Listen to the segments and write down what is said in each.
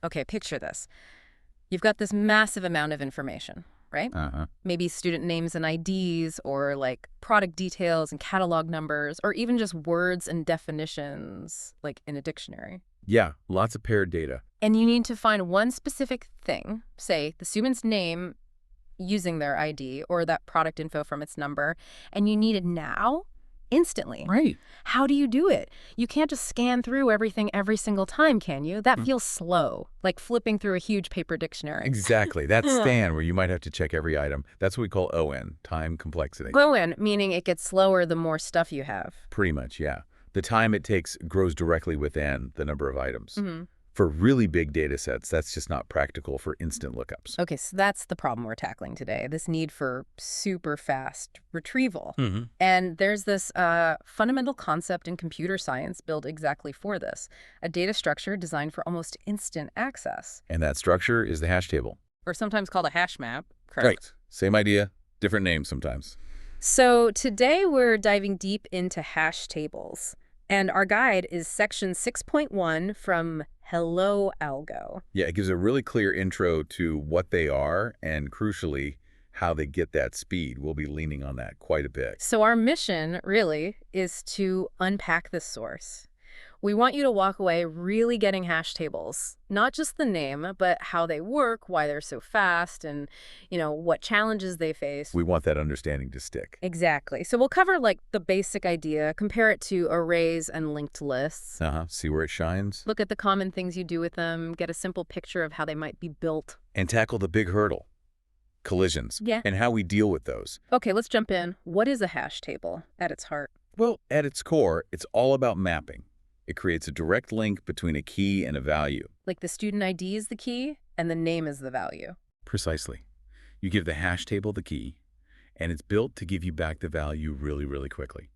Okay, picture this. You've got this massive amount of information, right? Uh-huh. Maybe student names and IDs, or like product details and catalog numbers, or even just words and definitions, like in a dictionary. Yeah, lots of paired data. And you need to find one specific thing, say the student's name using their ID or that product info from its number, and you need it now, instantly. Right. How do you do it? You can't just scan through everything every single time, can you? That feels slow, like flipping through a huge paper dictionary. Exactly. That span where you might have to check every item. That's what we call ON, time complexity. ON, meaning it gets slower the more stuff you have. Pretty much, yeah. The time it takes grows directly within the number of items. Mm-hmm. For really big data sets, that's just not practical for instant lookups. Okay, so that's the problem we're tackling today, this need for super fast retrieval. Mm-hmm. And there's this fundamental concept in computer science built exactly for this, a data structure designed for almost instant access. And that structure is the hash table. Or sometimes called a hash map. Right. Same idea, different name sometimes. So today we're diving deep into hash tables. And our guide is section 6.1 from Hello Algo. Yeah, it gives a really clear intro to what they are and, crucially, how they get that speed. We'll be leaning on that quite a bit. So our mission, really, is to unpack this source. We want you to walk away really getting hash tables, not just the name, but how they work, why they're so fast, and, what challenges they face. We want that understanding to stick. Exactly. So we'll cover, like, the basic idea, compare it to arrays and linked lists. See where it shines. Look at the common things you do with them, get a simple picture of how they might be built. And tackle the big hurdle, collisions, Yeah. and how we deal with those. Okay, let's jump in. What is a hash table at its heart? Well, at its core, it's all about mapping. It creates a direct link between a key and a value. Like the student ID is the key, and the name is the value. Precisely. You give the hash table the key, and it's built to give you back the value really, really quickly.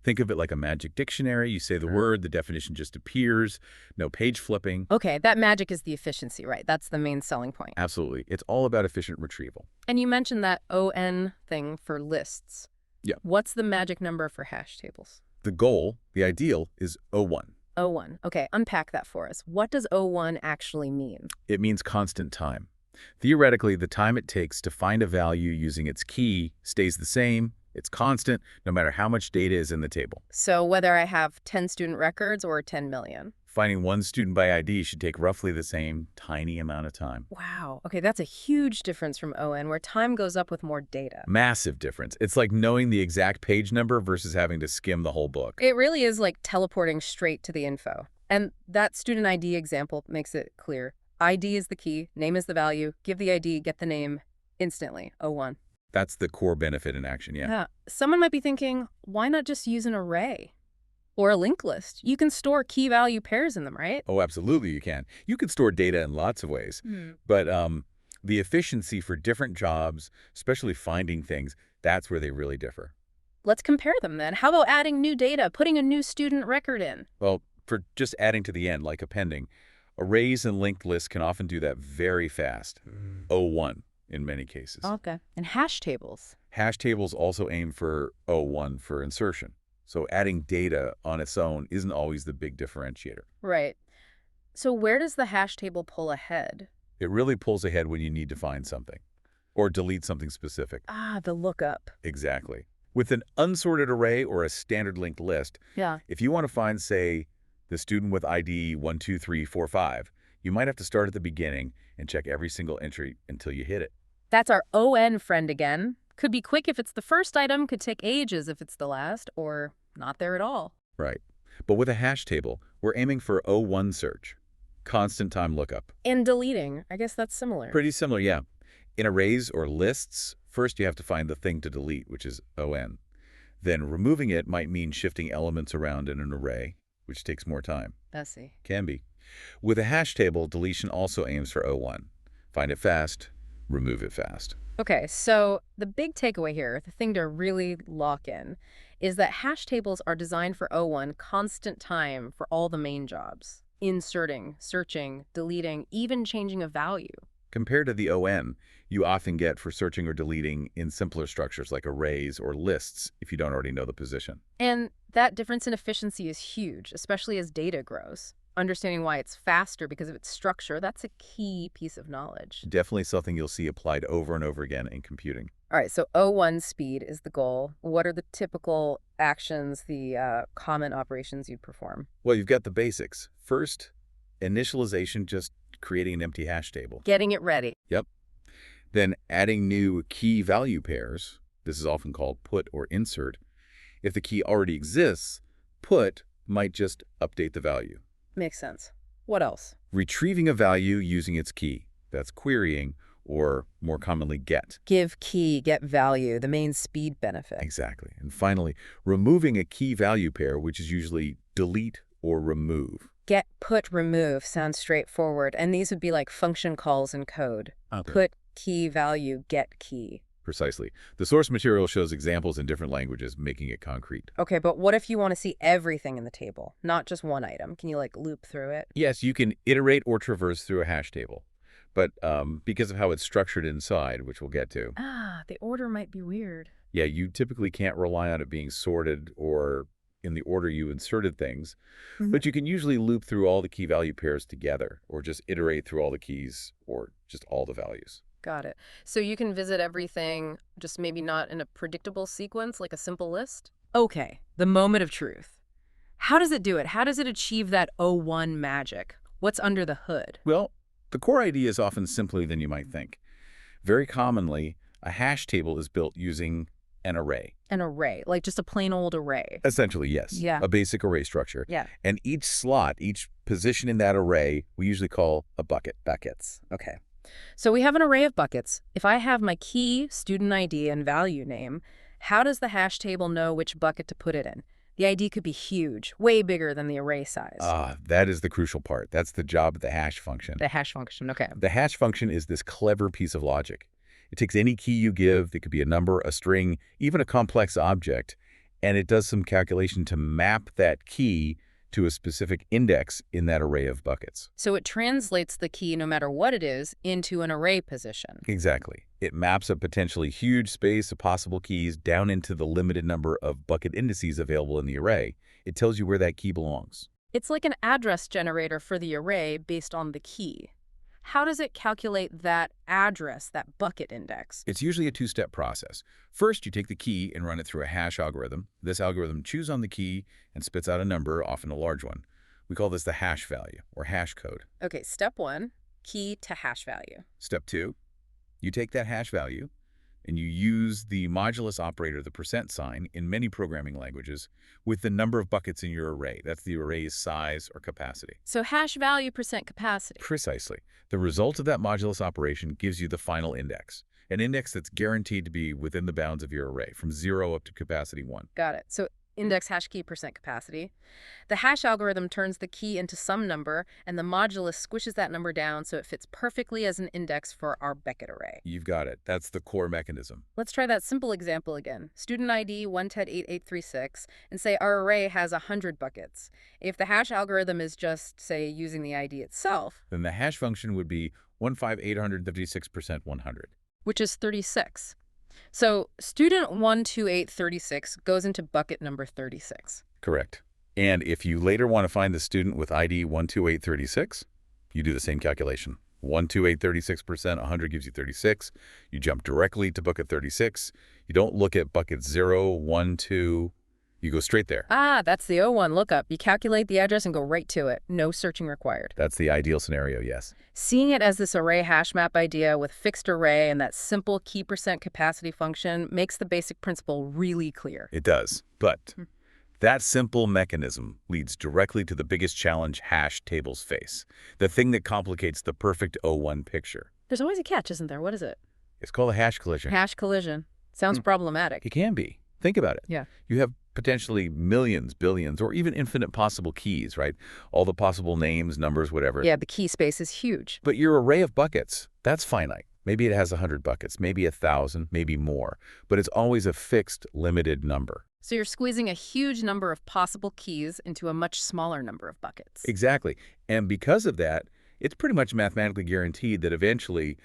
Think of it like a magic dictionary. You say the word, the definition just appears, no page flipping. Okay, that magic is the efficiency, right? That's the main selling point. Absolutely. It's all about efficient retrieval. And you mentioned that ON thing for lists. Yeah. What's the magic number for hash tables? The goal, the ideal, is O1. O1. Okay, unpack that for us. What does O1 actually mean? It means constant time. Theoretically, the time it takes to find a value using its key stays the same. It's constant, no matter how much data is in the table. So whether I have 10 student records or 10 million. Finding one student by ID should take roughly the same tiny amount of time. Wow. Okay, that's a huge difference from ON, where time goes up with more data. Massive difference. It's like knowing the exact page number versus having to skim the whole book. It really is like teleporting straight to the info. And that student ID example makes it clear. ID is the key, name is the value, give the ID, get the name, instantly, O1. That's the core benefit in action, yeah. Yeah. Someone might be thinking, why not just use an array? Or a linked list. You can store key value pairs in them, right? Oh, absolutely you can. You can store data in lots of ways. But the efficiency for different jobs, especially finding things, that's where they really differ. Let's compare them then. How about adding new data, putting a new student record in? Well, for just adding to the end, like appending, arrays and linked lists can often do that very fast. O1 in many cases. Okay. And hash tables? Hash tables also aim for O1 for insertion. So adding data on its own isn't always the big differentiator. Right. So where does the hash table pull ahead? It really pulls ahead when you need to find something or delete something specific. Ah, the lookup. Exactly. With an unsorted array or a standard linked list, Yeah. if you want to find, say, the student with ID 12345, you might have to start at the beginning and check every single entry until you hit it. That's our ON friend again. Could be quick if it's the first item, could take ages if it's the last, or not there at all. Right. But with a hash table, we're aiming for O1 search, constant time lookup. And deleting, I guess that's similar. Pretty similar, yeah. In arrays or lists, first you have to find the thing to delete, which is ON. Then removing it might mean shifting elements around in an array, which takes more time. I see. Can be. With a hash table, deletion also aims for O1. Find it fast, remove it fast. Okay, so the big takeaway here, the thing to really lock in, is that hash tables are designed for O1 constant time for all the main jobs. Inserting, searching, deleting, even changing a value. Compared to the ON, you often get for searching or deleting in simpler structures like arrays or lists if you don't already know the position. And that difference in efficiency is huge, especially as data grows. Understanding why it's faster because of its structure, that's a key piece of knowledge. Definitely something you'll see applied over and over again in computing. All right, so O1 speed is the goal. What are the typical actions, the common operations you'd perform? Well, you've got the basics. First, initialization, just creating an empty hash table. Getting it ready. Yep. Then adding new key value pairs. This is often called put or insert. If the key already exists, put might just update the value. Makes sense. What else? Retrieving a value using its key. That's querying, or more commonly, get. Give key, get value, the main speed benefit. Exactly. And finally, removing a key value pair, which is usually delete or remove. Get, put, remove sounds straightforward, and these would be like function calls in code. Okay. Put key value, get key. Precisely. The source material shows examples in different languages, making it concrete. Okay, but what if you want to see everything in the table, not just one item? Can you like loop through it? Yes, you can iterate or traverse through a hash table, but because of how it's structured inside, which we'll get to, The order might be weird. yeah, you typically can't rely on it being sorted or in the order you inserted things, but you can usually loop through all the key value pairs together, or just iterate through all the keys, or just all the values. Got it. So you can visit everything, just maybe not in a predictable sequence, like a simple list? Okay, the moment of truth. How does it do it? How does it achieve that O1 magic? What's under the hood? Well, the core idea is often simpler than you might think. Very commonly, a hash table is built using an array. An array, like just a plain old array. Essentially, yes. Yeah. A basic array structure. Yeah. And each slot, each position in that array, we usually call a bucket. Buckets. Okay. So we have an array of buckets. If I have my key, student ID, and value name, how does the hash table know which bucket to put it in? The ID could be huge, way bigger than the array size. That is the crucial part. That's the job of the hash function. The hash function, okay. The hash function is this clever piece of logic. It takes any key you give, it could be a number, a string, even a complex object, and it does some calculation to map that key to a specific index in that array of buckets. So it translates the key, no matter what it is, into an array position. Exactly. It maps a potentially huge space of possible keys down into the limited number of bucket indices available in the array. It tells you where that key belongs. It's like an address generator for the array based on the key. How does it calculate that address, that bucket index? It's usually a two-step process. First, you take the key and run it through a hash algorithm. This algorithm chews on the key and spits out a number, often a large one. We call this the hash value, or hash code. Okay, step one, key to hash value. Step two, you take that hash value and you use the modulus operator, the percent sign, in many programming languages with the number of buckets in your array. That's the array's size or capacity. So hash value percent capacity. Precisely. The result of that modulus operation gives you the final index, an index that's guaranteed to be within the bounds of your array, from 0 up to capacity 1. Got it. So index hash key percent capacity. The hash algorithm turns the key into some number, and the modulus squishes that number down so it fits perfectly as an index for our Beckett array. You've got it. That's the core mechanism. Let's try that simple example again. Student ID 1TED8836, and say our array has 100 buckets. If the hash algorithm is just, say, using the ID itself, Then the hash function would be 15836% 100. which is 36. So student 12836 goes into bucket number 36. Correct. And if you later want to find the student with ID 12836, you do the same calculation. 12836%, 100 gives you 36. You jump directly to bucket 36. You don't look at buckets 0, 1, 2. You go straight there. That's the O1 lookup. You calculate the address and go right to it. No searching required. That's the ideal scenario, yes. Seeing it as this array hash map idea with fixed array and that simple key percent capacity function makes the basic principle really clear. It does. But that simple mechanism leads directly to the biggest challenge hash tables face, the thing that complicates the perfect O1 picture. There's always a catch, isn't there? What is it? It's called a hash collision. Hash collision. Sounds problematic. It can be. Think about it. Yeah. You have potentially millions, billions, or even infinite possible keys, right? All the possible names, numbers, whatever. Yeah, the key space is huge. But your array of buckets, that's finite. Maybe it has 100 buckets, maybe 1,000, maybe more. But it's always a fixed, limited number. So you're squeezing a huge number of possible keys into a much smaller number of buckets. Exactly. And because of that, it's pretty much mathematically guaranteed that eventually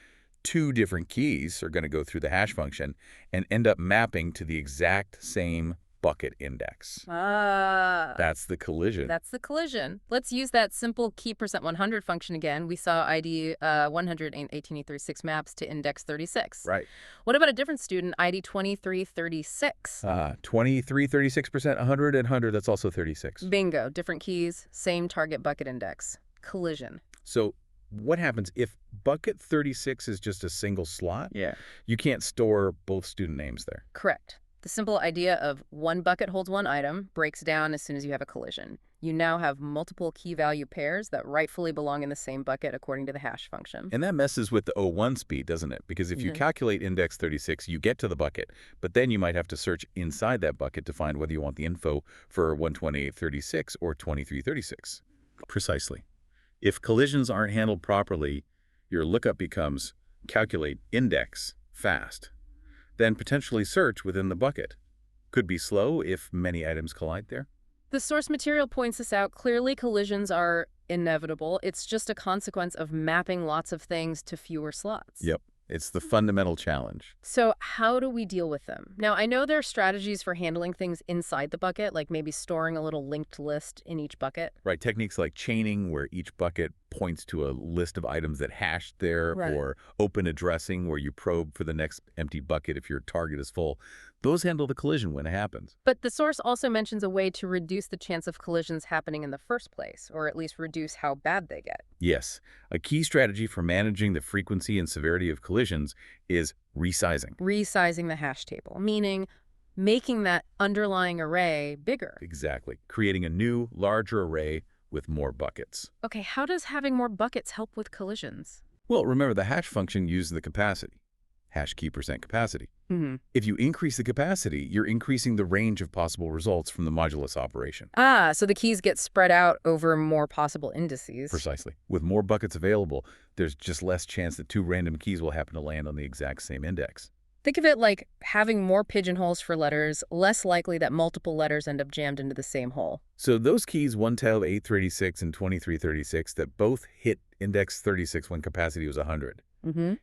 2 different keys are going to go through the hash function and end up mapping to the exact same bucket index. Ah. That's the collision. That's the collision. Let's use that simple key %100 function again. We saw ID 100 and 18836 maps to index 36. Right. What about a different student, ID 2336? 23, 36%, 100, and 100, that's also 36. Bingo. Different keys, same target bucket index. Collision. So what happens if bucket 36 is just a single slot? Yeah. You can't store both student names there. Correct. The simple idea of one bucket holds one item breaks down as soon as you have a collision. You now have multiple key value pairs that rightfully belong in the same bucket according to the hash function. And that messes with the O1 speed, doesn't it? Because if you calculate index 36, you get to the bucket, but then you might have to search inside that bucket to find whether you want the info for 12836 or 2336. Precisely. If collisions aren't handled properly, your lookup becomes calculate index fast, then potentially search within the bucket. Could be slow if many items collide there. The source material points this out. Clearly, collisions are inevitable. It's just a consequence of mapping lots of things to fewer slots. Yep. It's the fundamental challenge. So how do we deal with them? Now, I know there are strategies for handling things inside the bucket, like maybe storing a little linked list in each bucket. Right. Techniques like chaining, where each bucket points to a list of items that hashed there, or open addressing, where you probe for the next empty bucket if your target is full. Those handle the collision when it happens. But the source also mentions a way to reduce the chance of collisions happening in the first place, or at least reduce how bad they get. Yes. A key strategy for managing the frequency and severity of collisions is resizing. Resizing the hash table, meaning making that underlying array bigger. Exactly. Creating a new, larger array with more buckets. Okay, how does having more buckets help with collisions? Well, remember the hash function uses the capacity. Hash key %capacity. If you increase the capacity, you're increasing the range of possible results from the modulus operation. Ah, so the keys get spread out over more possible indices. Precisely. With more buckets available, there's just less chance that two random keys will happen to land on the exact same index. Think of it like having more pigeonholes for letters, less likely that multiple letters end up jammed into the same hole. So those keys, 1-836 and 2336, that both hit index 36 when capacity was 100.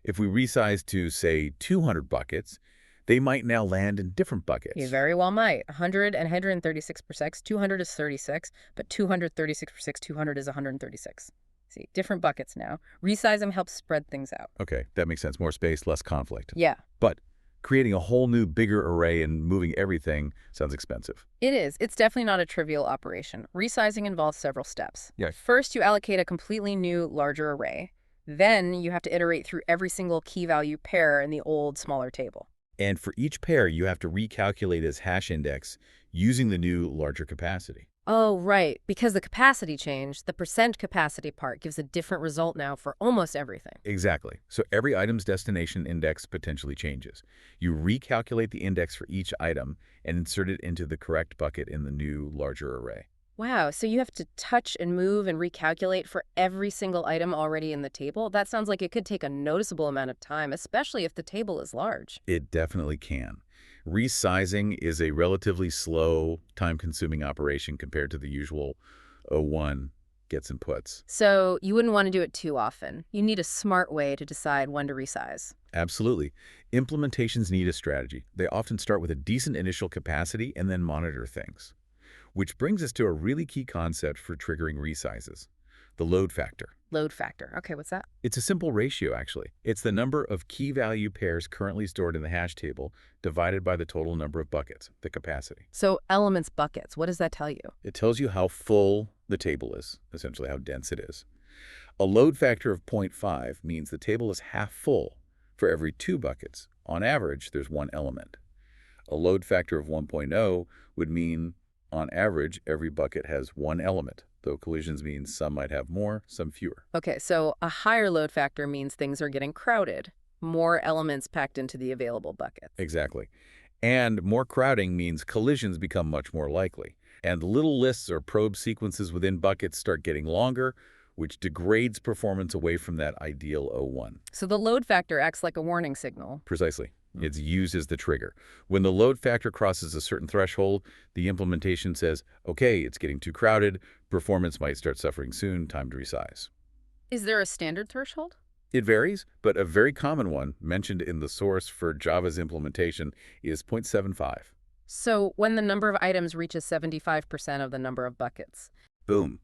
If we resize to, say, 200 buckets, they might now land in different buckets. You very well might. 100 and 136 per 6, 200 is 36, but 236 per 6, 200 is 136. See, different buckets now. Resize them helps spread things out. Okay, that makes sense. More space, less conflict. Yeah. But creating a whole new, bigger array and moving everything sounds expensive. It is. It's definitely not a trivial operation. Resizing involves several steps. Yeah. First, you allocate a completely new, larger array. Then you have to iterate through every single key value pair in the old, smaller table. And for each pair, you have to recalculate its hash index using the new, larger capacity. Oh, right. Because the capacity changed, the % capacity part gives a different result now for almost everything. Exactly. So every item's destination index potentially changes. You recalculate the index for each item and insert it into the correct bucket in the new, larger array. Wow, so you have to touch and move and recalculate for every single item already in the table? That sounds like it could take a noticeable amount of time, especially if the table is large. It definitely can. Resizing is a relatively slow, time-consuming operation compared to the usual O1 gets and puts. So you wouldn't want to do it too often. You need a smart way to decide when to resize. Absolutely. Implementations need a strategy. They often start with a decent initial capacity and then monitor things. Which brings us to a really key concept for triggering resizes, the load factor. Load factor. Okay, what's that? It's a simple ratio, actually. It's the number of key value pairs currently stored in the hash table divided by the total number of buckets, the capacity. So elements buckets, what does that tell you? It tells you how full the table is, essentially how dense it is. A load factor of 0.5 means the table is half full for every 2 buckets. On average, there's 1 element. A load factor of 1.0 would mean on average, every bucket has 1 element, though collisions means some might have more, some fewer. Okay, so a higher load factor means things are getting crowded, more elements packed into the available buckets. Exactly. And more crowding means collisions become much more likely. And the little lists or probe sequences within buckets start getting longer, which degrades performance away from that ideal O1. So the load factor acts like a warning signal. Precisely. It's used as the trigger. When the load factor crosses a certain threshold, the implementation says, okay, it's getting too crowded, performance might start suffering soon, time to resize. Is there a standard threshold? It varies, but a very common one mentioned in the source for Java's implementation is 0.75. So when the number of items reaches 75% of the number of buckets. Boom.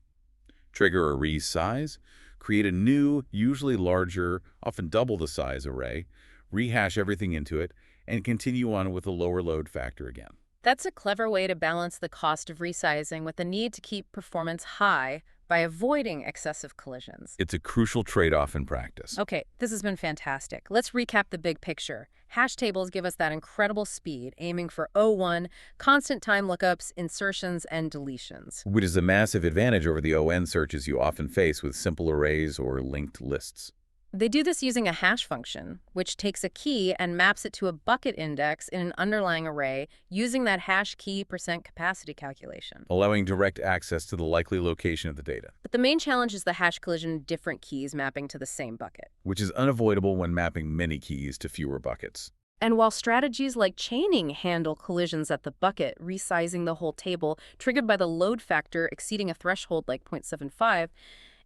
Trigger a resize, create a new, usually larger, often double the size array, rehash everything into it, and continue on with a lower load factor again. That's a clever way to balance the cost of resizing with the need to keep performance high by avoiding excessive collisions. It's a crucial trade-off in practice. Okay, this has been fantastic. Let's recap the big picture. Hash tables give us that incredible speed, aiming for O1, constant time lookups, insertions, and deletions. Which is a massive advantage over the ON searches you often face with simple arrays or linked lists. They do this using a hash function, which takes a key and maps it to a bucket index in an underlying array using that hash key percent capacity calculation. Allowing direct access to the likely location of the data, But the main challenge is the hash collision of different keys mapping to the same bucket. which is unavoidable when mapping many keys to fewer buckets. And while strategies like chaining handle collisions at the bucket, resizing the whole table, triggered by the load factor exceeding a threshold like 0.75,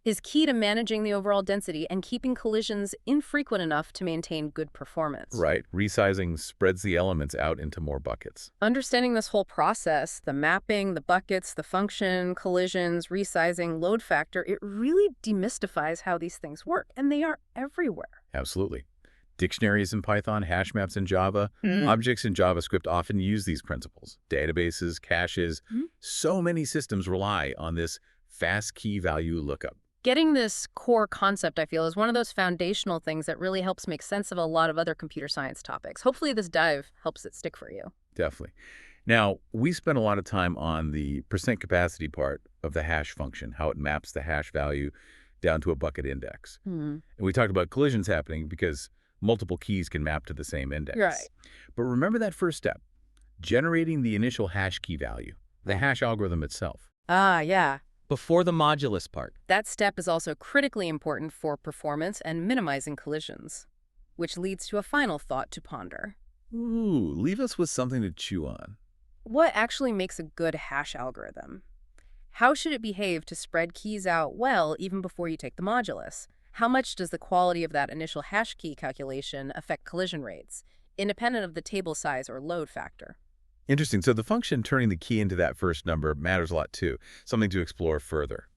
is key to managing the overall density and keeping collisions infrequent enough to maintain good performance. Right. Resizing spreads the elements out into more buckets. Understanding this whole process, the mapping, the buckets, the function, collisions, resizing, load factor, it really demystifies how these things work, and they are everywhere. Absolutely. Dictionaries in Python, hash maps in Java, objects in JavaScript often use these principles. Databases, caches, so many systems rely on this fast key value lookup. Getting this core concept, I feel, is one of those foundational things that really helps make sense of a lot of other computer science topics. Hopefully this dive helps it stick for you. Definitely. Now, we spent a lot of time on the percent capacity part of the hash function, how it maps the hash value down to a bucket index. And we talked about collisions happening because multiple keys can map to the same index. Right. But remember that first step, generating the initial hash key value, the hash algorithm itself. Ah, yeah. Before the modulus part. That step is also critically important for performance and minimizing collisions, which leads to a final thought to ponder. Ooh, leave us with something to chew on. What actually makes a good hash algorithm? How should it behave to spread keys out well even before you take the modulus? How much does the quality of that initial hash key calculation affect collision rates, independent of the table size or load factor? Interesting. So the function turning the key into that first number matters a lot too, something to explore further.